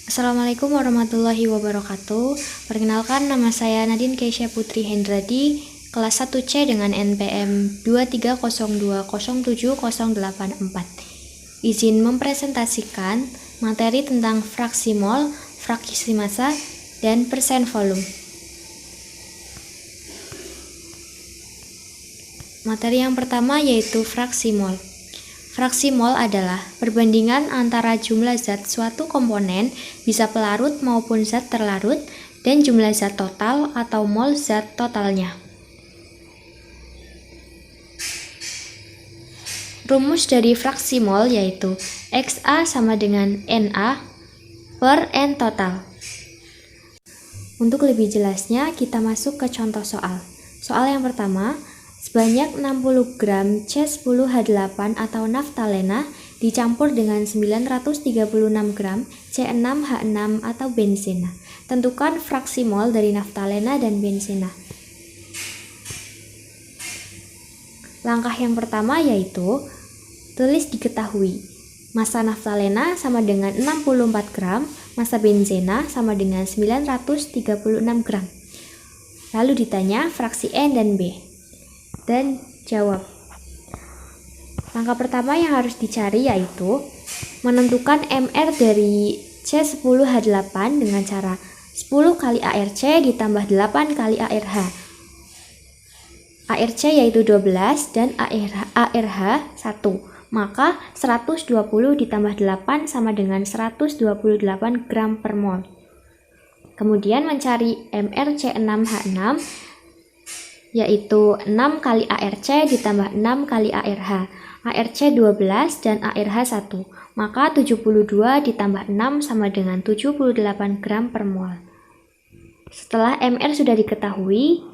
Assalamualaikum warahmatullahi wabarakatuh. Perkenalkan, nama saya Nadine Keisha Putri Hendradi, kelas 1C dengan NPM 230207084. Izin mempresentasikan materi tentang fraksi mol, fraksi massa, dan persen volume. Materi yang pertama yaitu fraksi mol. Fraksi mol adalah perbandingan antara jumlah zat suatu komponen, bisa pelarut maupun zat terlarut, dan jumlah zat total atau mol zat totalnya. Rumus dari fraksi mol yaitu XA sama dengan NA per N total. Untuk lebih jelasnya, kita masuk ke contoh soal. Soal yang pertama, sebanyak 60 gram C10H8 atau naftalena dicampur dengan 936 gram C6H6 atau benzena. Tentukan fraksi mol dari naftalena dan benzena. Langkah yang pertama yaitu tulis diketahui. Massa naftalena sama dengan 64 gram, massa benzena sama dengan 936 gram. Lalu ditanya fraksi N dan B. Dan jawab. Langkah pertama yang harus dicari yaitu menentukan MR dari C10H8 dengan cara 10 kali ARC ditambah 8 kali ARH. ARC yaitu 12 dan ARH 1. Maka 120 ditambah 8 sama dengan 128 gram per mol. Kemudian mencari MR C6H6 yaitu 6 kali ARC ditambah 6 kali ARH. ARC 12 dan ARH 1. Maka 72 ditambah 6 sama dengan 78 gram per mol. Setelah MR sudah diketahui,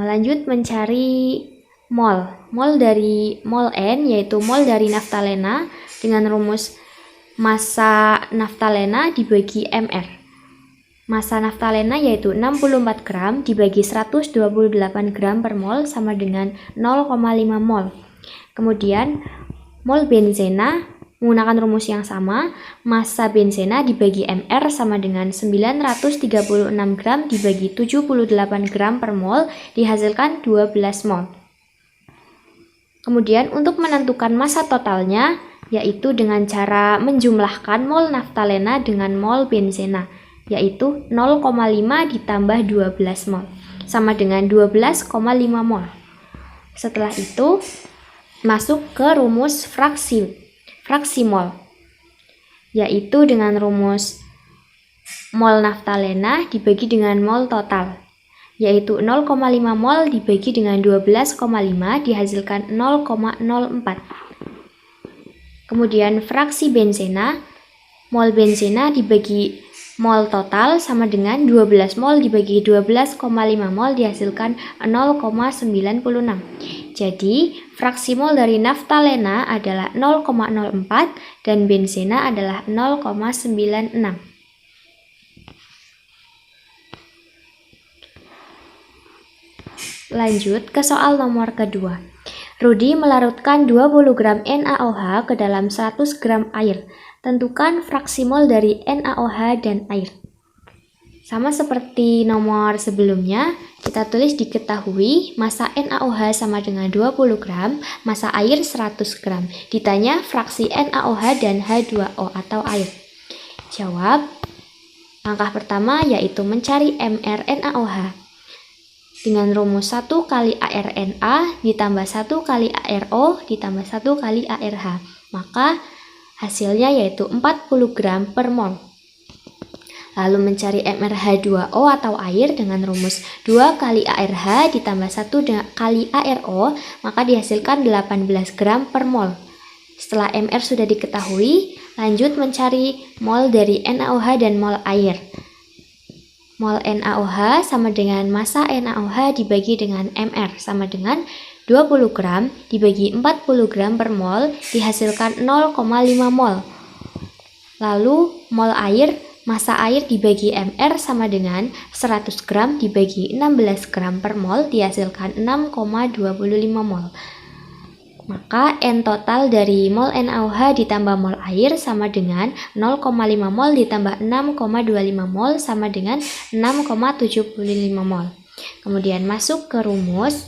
lanjut mencari mol. Mol dari mol N yaitu mol dari naftalena dengan rumus massa naftalena dibagi MR. Massa naftalena yaitu 64 gram dibagi 128 gram per mol sama dengan 0,5 mol. Kemudian mol benzena menggunakan rumus yang sama, massa benzena dibagi MR sama dengan 936 gram dibagi 78 gram per mol dihasilkan 12 mol. Kemudian untuk menentukan massa totalnya yaitu dengan cara menjumlahkan mol naftalena dengan mol benzena, yaitu 0,5 ditambah 12 mol, sama dengan 12,5 mol. Setelah itu, masuk ke rumus fraksi mol, yaitu dengan rumus mol naftalena dibagi dengan mol total, yaitu 0,5 mol dibagi dengan 12,5 dihasilkan 0,04. Kemudian fraksi benzena, mol benzena dibagi mol total sama dengan 12 mol dibagi 12,5 mol dihasilkan 0,96. Jadi, fraksi mol dari naftalena adalah 0,04 dan benzena adalah 0,96. Lanjut ke soal nomor kedua. Rudi melarutkan 20 gram NaOH ke dalam 100 gram air. Tentukan fraksi mol dari NaOH dan air. Sama seperti nomor sebelumnya, kita tulis diketahui massa NaOH sama dengan 20 gram, massa air 100 gram. Ditanya fraksi NaOH dan H2O atau air. Jawab. Langkah pertama yaitu mencari MR NaOH. Dengan rumus 1 kali ARNA ditambah 1 kali ARO ditambah 1 kali ARH. Maka hasilnya yaitu 40 gram per mol. Lalu mencari MrH2O atau air dengan rumus 2 kali ARH ditambah 1 kali ARO, maka dihasilkan 18 gram per mol. Setelah MR sudah diketahui, lanjut mencari mol dari NaOH dan mol air. Mol NaOH sama dengan massa NaOH dibagi dengan MR sama dengan 20 gram dibagi 40 gram per mol dihasilkan 0,5 mol. Lalu mol air, massa air dibagi MR sama dengan 100 gram dibagi 16 gram per mol dihasilkan 6,25 mol. Maka N total dari mol NaOH ditambah mol air sama dengan 0,5 mol ditambah 6,25 mol sama dengan 6,75 mol. Kemudian masuk ke rumus,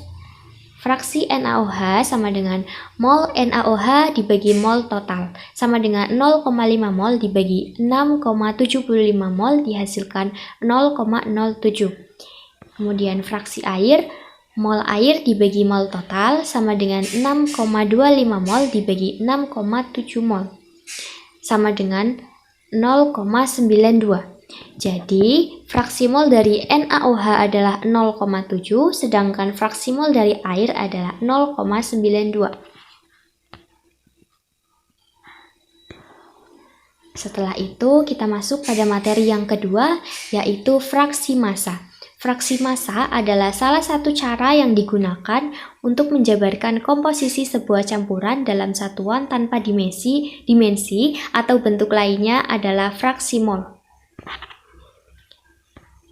fraksi NaOH sama dengan mol NaOH dibagi mol total sama dengan 0,5 mol dibagi 6,75 mol dihasilkan 0,07. Kemudian fraksi air, mol air dibagi mol total sama dengan 6,25 mol dibagi 6,7 mol sama dengan 0,92. Jadi fraksi mol dari NaOH adalah 0,7 sedangkan fraksi mol dari air adalah 0,92. Setelah itu kita masuk pada materi yang kedua, yaitu fraksi massa. Fraksi massa adalah salah satu cara yang digunakan untuk menjabarkan komposisi sebuah campuran dalam satuan tanpa dimensi atau bentuk lainnya adalah fraksi mol.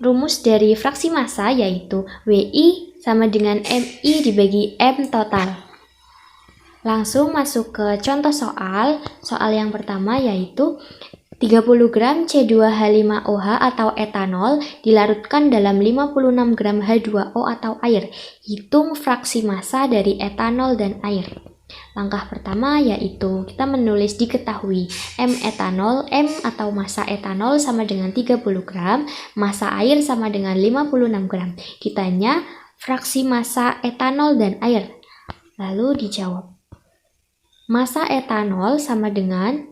Rumus dari fraksi massa yaitu WI sama dengan MI dibagi M total. Langsung masuk ke contoh soal yang pertama yaitu 30 gram C2H5OH atau etanol dilarutkan dalam 56 gram H2O atau air. Hitung fraksi massa dari etanol dan air. Langkah pertama yaitu kita menulis diketahui M etanol, M atau massa etanol sama dengan 30 gram, massa air sama dengan 56 gram. Kitanya fraksi massa etanol dan air. Lalu dijawab. Massa etanol sama dengan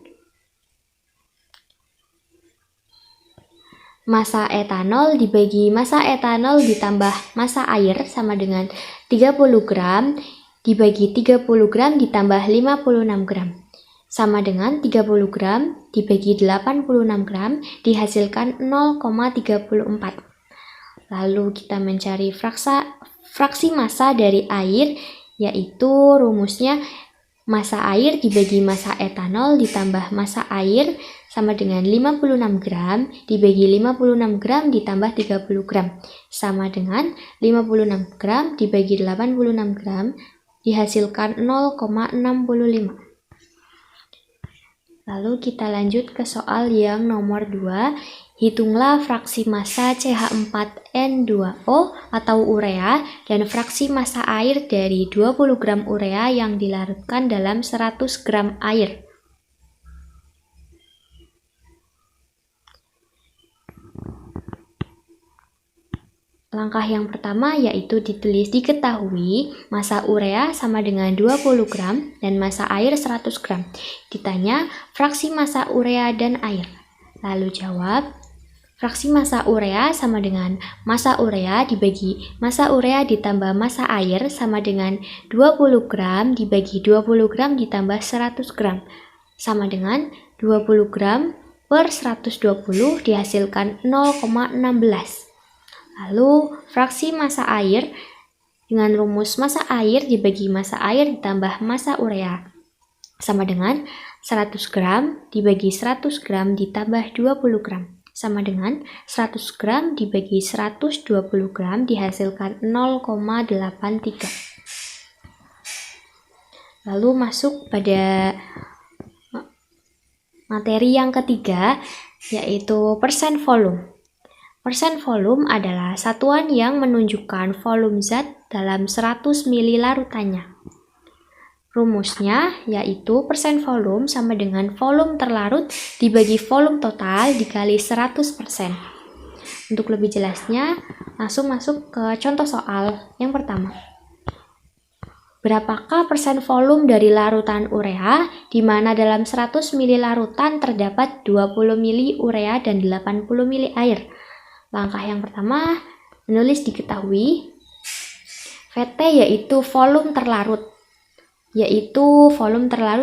massa etanol dibagi massa etanol ditambah massa air sama dengan 30 gram dibagi 30 gram ditambah 56 gram sama dengan 30 gram dibagi 86 gram dihasilkan 0,34. Lalu kita mencari fraksi massa dari air, yaitu rumusnya massa air dibagi massa etanol ditambah massa air sama dengan 56 gram dibagi 56 gram ditambah 30 gram sama dengan 56 gram dibagi 86 gram dihasilkan 0,65. Lalu kita lanjut ke soal yang nomor 2. Hitunglah fraksi massa CH4N2O atau urea dan fraksi massa air dari 20 gram urea yang dilarutkan dalam 100 gram air. Langkah yang pertama yaitu ditulis diketahui massa urea sama dengan 20 gram dan massa air 100 gram. Ditanya fraksi massa urea dan air. Lalu jawab, fraksi massa urea sama dengan massa urea dibagi massa urea ditambah massa air sama dengan 20 gram dibagi 20 gram ditambah 100 gram sama dengan 20 gram per 120 dihasilkan 0,16. Lalu fraksi massa air dengan rumus massa air dibagi massa air ditambah massa urea sama dengan 100 gram dibagi 100 gram ditambah 20 gram sama dengan 100 gram dibagi 120 gram dihasilkan 0,83. Lalu masuk pada materi yang ketiga, yaitu persen volume. Persen volume adalah satuan yang menunjukkan volume zat dalam 100 ml larutannya. Rumusnya yaitu persen volume sama dengan volume terlarut dibagi volume total dikali 100%. Untuk lebih jelasnya, langsung masuk ke contoh soal yang pertama. Berapakah persen volume dari larutan urea, di mana dalam 100 ml larutan terdapat 20 ml urea dan 80 ml air? Langkah yang pertama, menulis diketahui VT yaitu volume terlarut,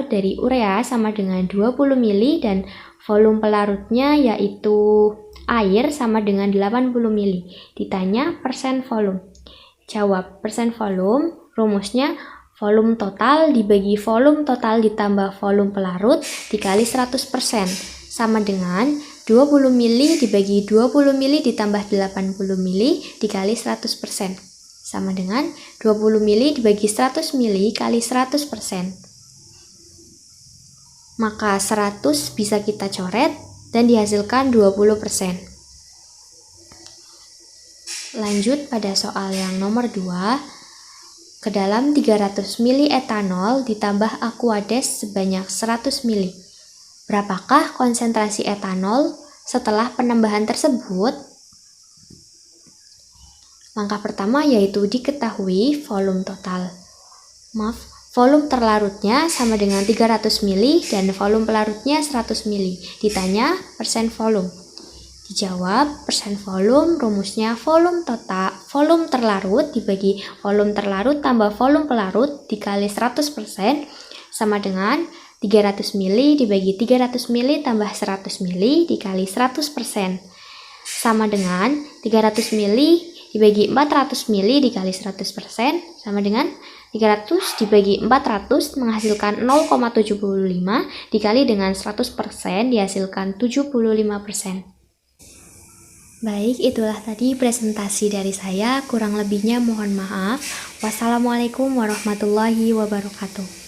dari urea sama dengan 20 ml dan volume pelarutnya yaitu air sama dengan 80 ml. Ditanya persen volume. Jawab persen volume, rumusnya volume total dibagi volume total ditambah volume pelarut dikali 100% sama dengan 20 ml dibagi 20 ml ditambah 80 ml dikali 100% sama dengan 20 mili dibagi 100 mili kali 100%. Maka 100 bisa kita coret dan dihasilkan 20%. Lanjut pada soal yang nomor 2. Ke dalam 300 mili etanol ditambah Aquades sebanyak 100 mili. Berapakah konsentrasi etanol setelah penambahan tersebut? Langkah pertama yaitu diketahui volume total. Volume terlarutnya sama dengan 300 mili dan volume pelarutnya 100 mili. Ditanya persen volume. Dijawab persen volume, rumusnya volume terlarut dibagi volume terlarut tambah volume pelarut dikali 100% sama dengan 300 mili dibagi 300 mili tambah 100 mili dikali 100% sama dengan 300 mili dibagi 400 mili dikali 100% sama dengan 300 dibagi 400 menghasilkan 0,75 dikali dengan 100% dihasilkan 75%. Baik, itulah tadi presentasi dari saya. Kurang lebihnya mohon maaf. Wassalamualaikum warahmatullahi wabarakatuh.